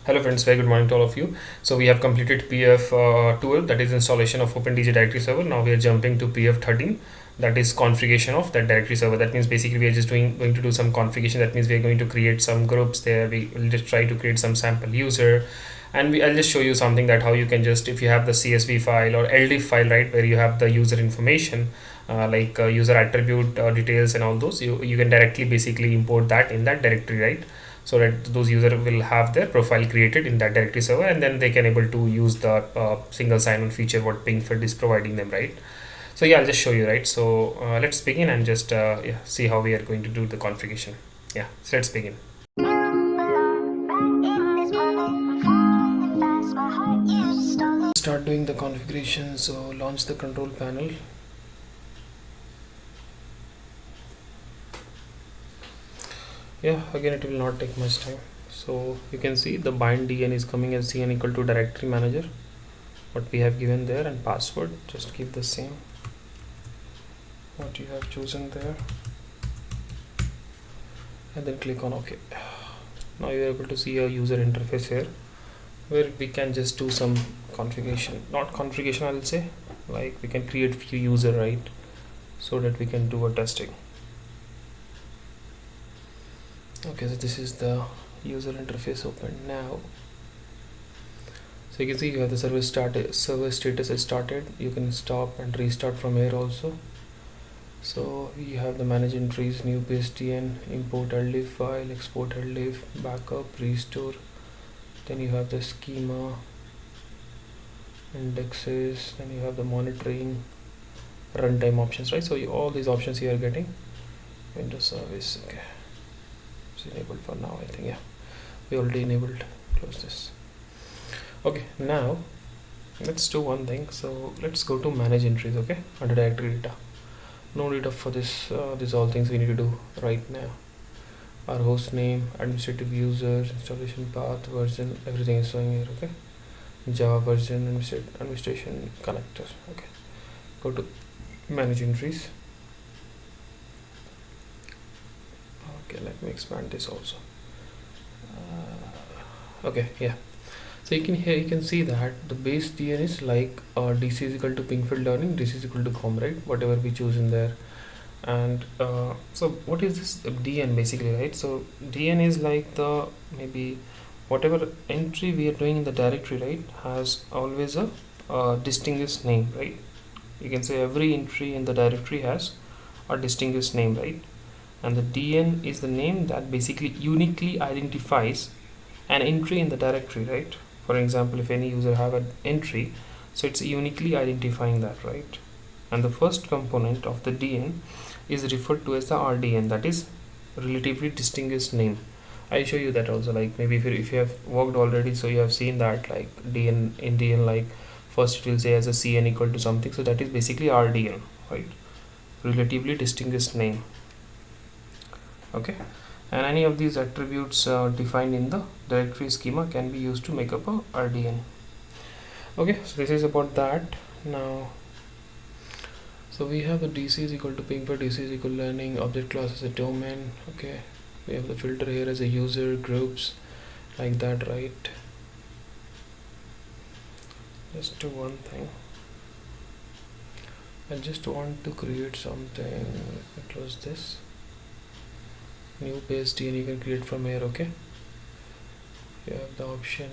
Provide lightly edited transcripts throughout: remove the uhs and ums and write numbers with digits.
Hello friends, very good morning to all of you. So we have completed PF 12, that is installation of OpenDJ Directory Server. Now we are jumping to PF 13, that is configuration of that directory server. That means basically we are just going to do some configuration. That means we are going to create some groups there. We will just try to create some sample user, and I'll just show you something that how you can just, if you have the CSV file or LD file, right, where you have the user information, like user attribute details and all those, you can directly basically import that in that directory, right? So that those user will have their profile created in that directory server, and then they can able to use the single sign-on feature what PingFed is providing them, right? So yeah, I'll just show you, right? So let's begin and just yeah, see how we are going to do the configuration. Yeah, so let's begin. Start doing the configuration. So launch the control panel. Yeah, again it will not take much time. So you can see the bind dn is coming as cn equal to directory manager, what we have given there, and password just keep the same what you have chosen there, and then click on OK. Now you are able to see a user interface here where we can just do some configuration, not configuration, I will say, like we can create few user, right, so that we can do a testing. Okay, so this is the user interface open now. So you can see you have the server status is started. You can stop and restart from here also. So you have the manage entries, new PSTN, import LD file, export LD, backup, restore. Then you have the schema, indexes, then you have the monitoring, runtime options, right? So all these options you are getting. Windows service, okay, it's enabled for now, I think. Yeah, we already enabled. Close this. Okay, now let's do one thing. So let's go to manage entries, okay, under directory data. No need of for this these all things we need to do right now. Our host name, administrative user, installation path, version, everything is showing here, okay. Java version, administration connector, okay. Go to manage entries. Okay, let me expand this also. Okay, yeah. So you can see that the base DN is like DC is equal to PingFed learning, DC is equal to com, right? Whatever we choose in there. And so what is this DN basically, right? So DN is like the maybe whatever entry we are doing in the directory, right, has always a distinguished name, right? You can say every entry in the directory has a distinguished name, right? And the DN is the name that basically uniquely identifies an entry in the directory, right? For example, if any user have an entry, so it's uniquely identifying that, right? And the first component of the DN is referred to as the RDN, that is relatively distinguished name. I'll show you that also, like maybe if you have worked already, so you have seen that like DN in DN, like first it will say as a CN equal to something, so that is basically RDN, right? Relatively distinguished name, okay. And any of these attributes defined in the directory schema can be used to make up a RDN. Okay, so this is about that. Now, so we have the DC is equal to PingFed, DC is equal to learning, object class as a domain, okay. We have the filter here as a user, groups, like that, right? Let's do one thing. I just want to create something. Let me close this. New PSTN you can create from here, okay. You have the option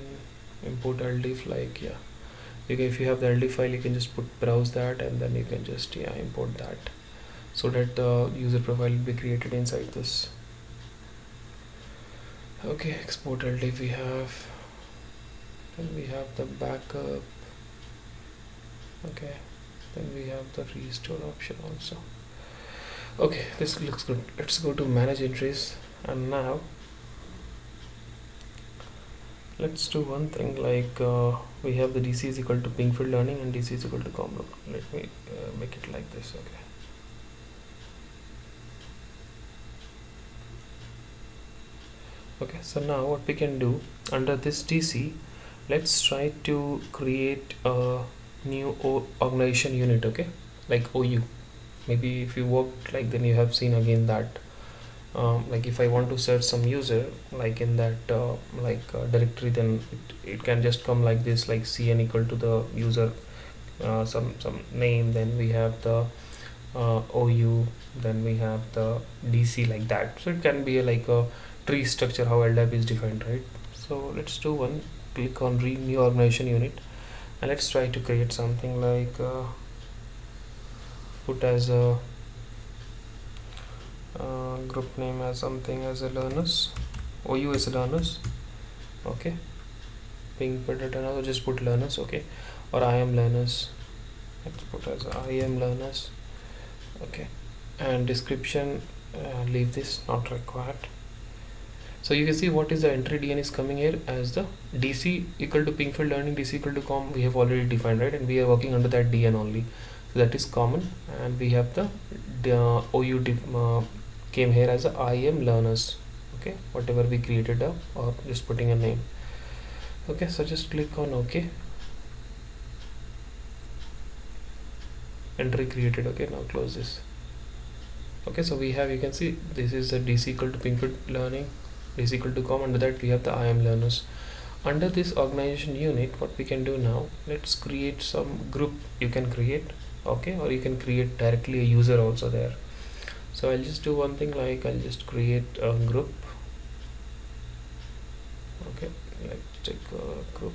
import LD, like, yeah, you can, if you have the LD file, you can just browse that, and then you can just import that, so that the user profile will be created inside this. Okay, export LD we have, then we have the backup, okay, then we have the restore option also. Okay, this looks good. Let's go to manage entries, and now let's do one thing, like we have the DC is equal to PingFed learning and DC is equal to com. Let me make it like this, okay. Okay, so now what we can do under this DC, let's try to create a new organization unit, okay, like OU. Maybe if you worked like, then you have seen again that like if I want to search some user like in that directory, then it can just come like this, like cn equal to the user some name, then we have the ou, then we have the dc, like that. So it can be like a tree structure how ldap is defined, right? So let's do one, click on new organization unit, and let's try to create something like put as a group name as something as a learners, ou is learners, okay. PingFederate, and also just put learners, okay, or I am learners. Let's put as I am learners, okay. And description, leave this, not required. So you can see what is the entry DN is coming here as the DC equal to PingFed learning, DC equal to com we have already defined, right? And we are working under that DN only, so that is common. And we have the OU came here as a I am learners, okay, whatever we created up, or just putting a name, okay. So just click on OK, entry created, okay. Now close this, okay. So we have, you can see this is the DC equal to PingFed learning, is equal to com. Under that we have the I am learners. Under this organization unit, what we can do now, let's create some group you can create, okay, or you can create directly a user also there. So I'll just do one thing, like I'll just create a group, okay. Let's take a group,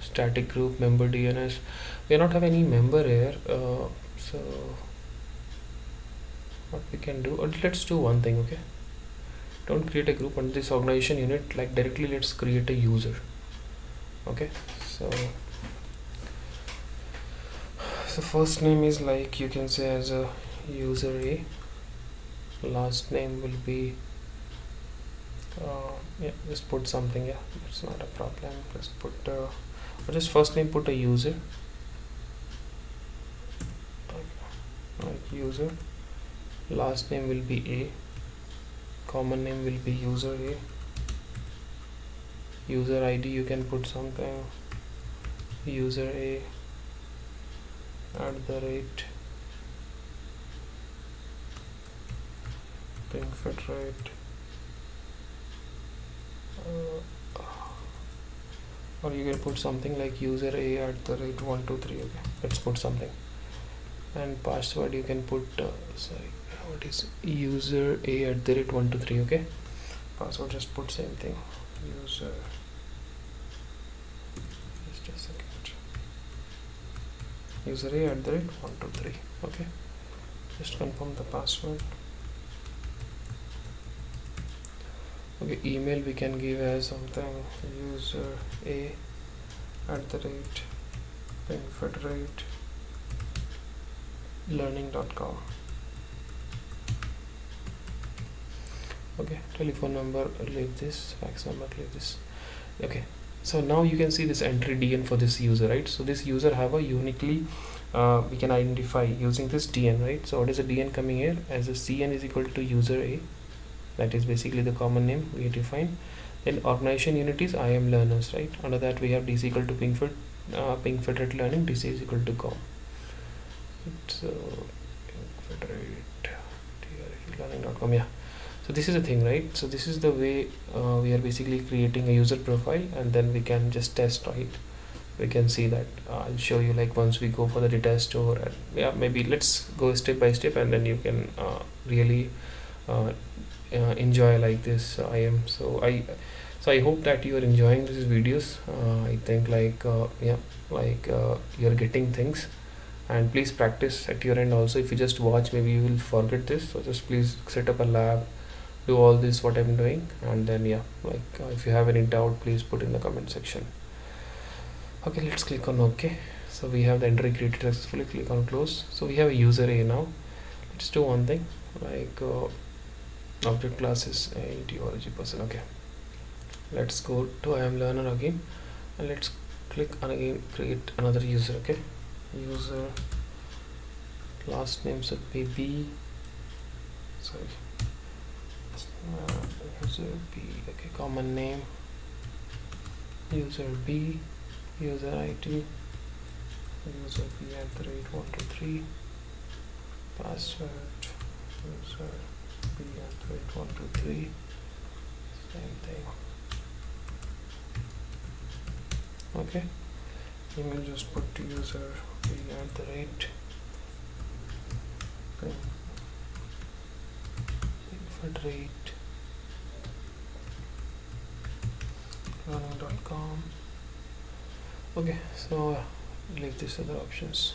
static group, member DNS. We not have any member here, so what we can do, or let's do one thing, okay. Don't create a group under this organization unit, like directly let's create a user, okay. So first name is, like you can say as a user A, last name will be yeah, just put something, yeah, it's not a problem. Just put or just first name put a user, like user, last name will be A, common name will be user A, user ID you can put something user A @ PingFederate, or you can put something like user A @ 123, okay. Let's put something, and password you can put sorry, what is user A @ 123, okay. Password just put same thing, user, just a second, user A @ 123, okay. Just confirm the password, okay. Email we can give as something user A @ PingFederate learning.com, okay. Telephone number, leave this, fax number, leave this, okay. So now you can see this entry DN for this user, right? So this user have a uniquely we can identify using this DN, right? So what is the DN coming here as a CN is equal to user A, that is basically the common name we define. Then organization unit is I am learners, right? Under that we have DC equal to PingFederate learning, DC is equal to com. So PingFederate learning.com, yeah. So this is the thing, right? So this is the way we are basically creating a user profile, and then we can just test, right? We can see that I'll show you, like once we go for the data store, and yeah, maybe let's go step by step, and then you can really enjoy like this. I hope that you are enjoying these videos. I think like yeah, like you're getting things, and please practice at your end also. If you just watch, maybe you will forget this, so just please set up a lab, do all this what I'm doing, and then yeah, like if you have any doubt, please put in the comment section. Okay, let's click on OK. So we have the entry created successfully. Click on close. So we have a user A now. Let's do one thing, like object class is id person, okay. Let's go to I am learner again, and let's click on again, create another user, okay. User, last name should be B, sorry, user B, okay. Common name user B, user ID user B @ 123, password user 123, same thing. Okay, email, just put user @PingFederate learning.com. Okay, so leave these other options.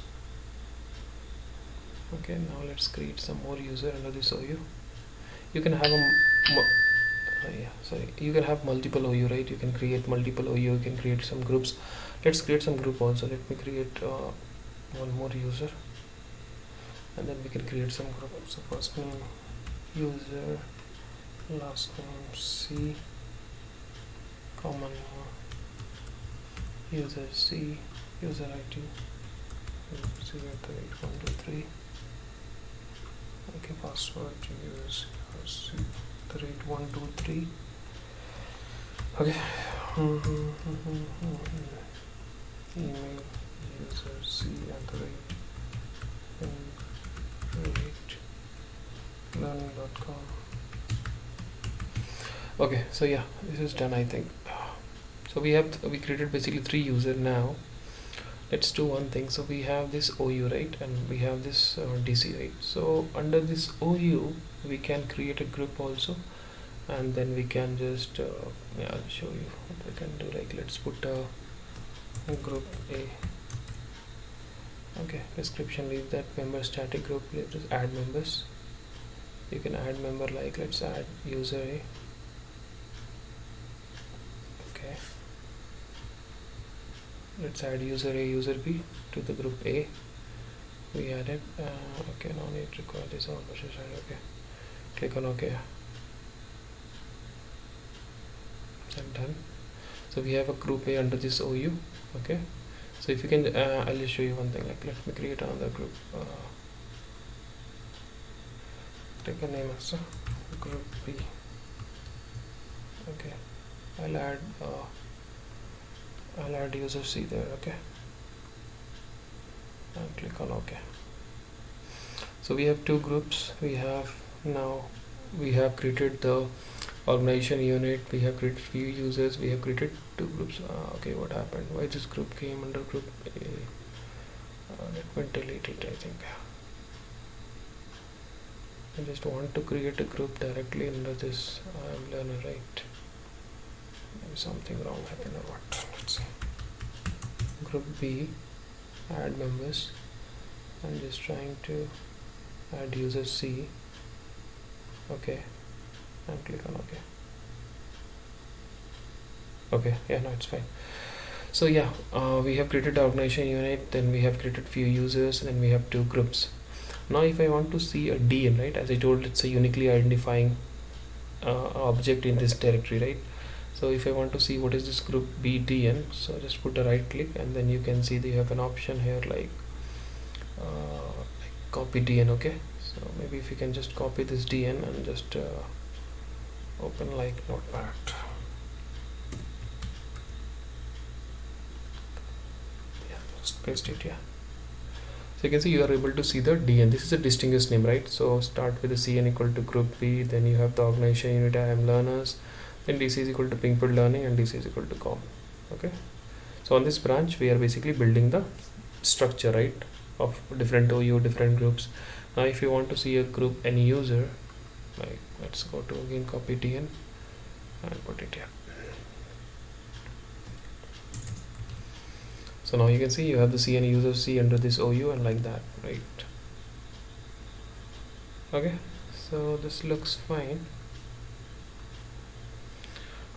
Okay, now let's create some more user under this OU. You can have you can have multiple OU, right? You can create multiple OU, you can create some groups. Let's create some group also. Let me create one more user, and then we can create some group. So first name user, last name C, common user C, user ID C@123. Okay, password use C@123. Okay. Email user C@learning.com. Okay, so yeah, this is done, I think. So we created basically 3 user now. Let's do one thing. So we have this OU, right, and we have this DC, right? So under this OU we can create a group also, and then we can just I'll show you what we can do. Like, let's put a group A. Okay, description, leave that member static group, just add members. You can add member, like let's add user A. Okay, let's add user A, user B to the group A. We added. Okay, no need to require this all. Okay, click on OK. I'm done. So we have a group A under this OU. Okay, so if you can, I'll just show you one thing. Like, let me create another group. Take a name as group B. Okay, I'll add user C there. Okay, and click on OK. So we have 2 groups. We have created the organization unit, we have created few users, we have created 2 groups. Okay, what happened? Why this group came under group A? Let me delete it. I think I just want to create a group directly under this learner, right? Maybe something wrong happened or what? Let's see. Group B, add members. I'm just trying to add user C. Okay, and click on OK. Okay, yeah, no, it's fine. So yeah, we have created the organization unit, then we have created few users, and then we have 2 groups. Now if I want to see a DN, right, as I told, it's a uniquely identifying object in this directory, right? So if I want to see what is this group B DN, so just put a right click, and then you can see they have an option here like copy DN. Okay, so maybe if you can just copy this DN and just open like Notepad. Yeah, just paste it. Yeah, so you can see you are able to see the DN. This is a distinguished name, right? So start with the CN equal to group B, then you have the organization unit IAM learners, then DC is equal to PingFederate learning, and DC is equal to com. Okay, so on this branch we are basically building the structure, right, of different OU, different groups. Now if you want to see a group any user, like let's go to again copy DN and put it here. So now you can see you have the CN user C under this OU and like that, right? Okay, so this looks fine.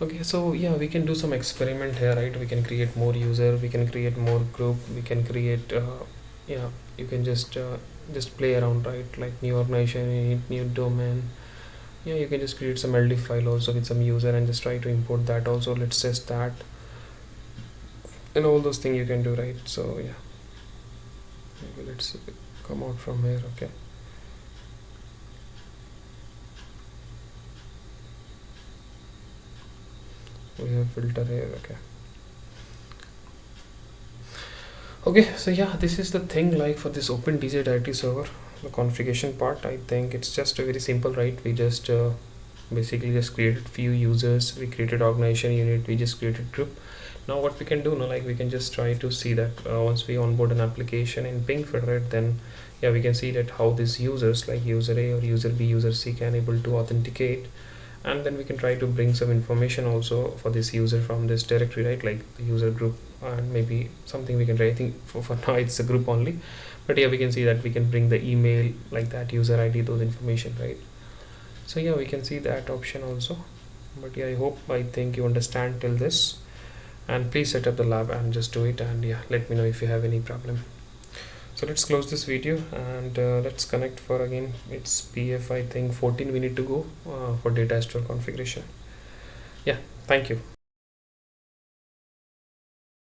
Okay, so yeah, we can do some experiment here, right? We can create more user, we can create more group, we can create yeah, you can just play around, right? Like new organization, new domain. Yeah, you can just create some LD file also with some user and just try to import that also. Let's test that, and all those things you can do, right? So yeah, maybe let's come out from here. Okay, we have filter here. Okay, so yeah, this is the thing like for this OpenDJ Directory Server. the configuration part, I think it's just a very simple, right? We just basically just created few users, we created organization unit, we just created group. Now what we can do now, like we can just try to see that once we onboard an application in PingFederate, then yeah, we can see that how these users like user A or user B, user C can able to authenticate, and then we can try to bring some information also for this user from this directory, right? Like the user group, and maybe something we can try. I think for now it's a group only, but yeah, we can see that we can bring the email, like that user ID, those information, right? So yeah, we can see that option also. But yeah, I think you understand till this, and please set up the lab and just do it, and yeah, let me know if you have any problem. So let's close this video, and let's connect for again, it's PF I think 14 we need to go for data store configuration. Yeah, thank you.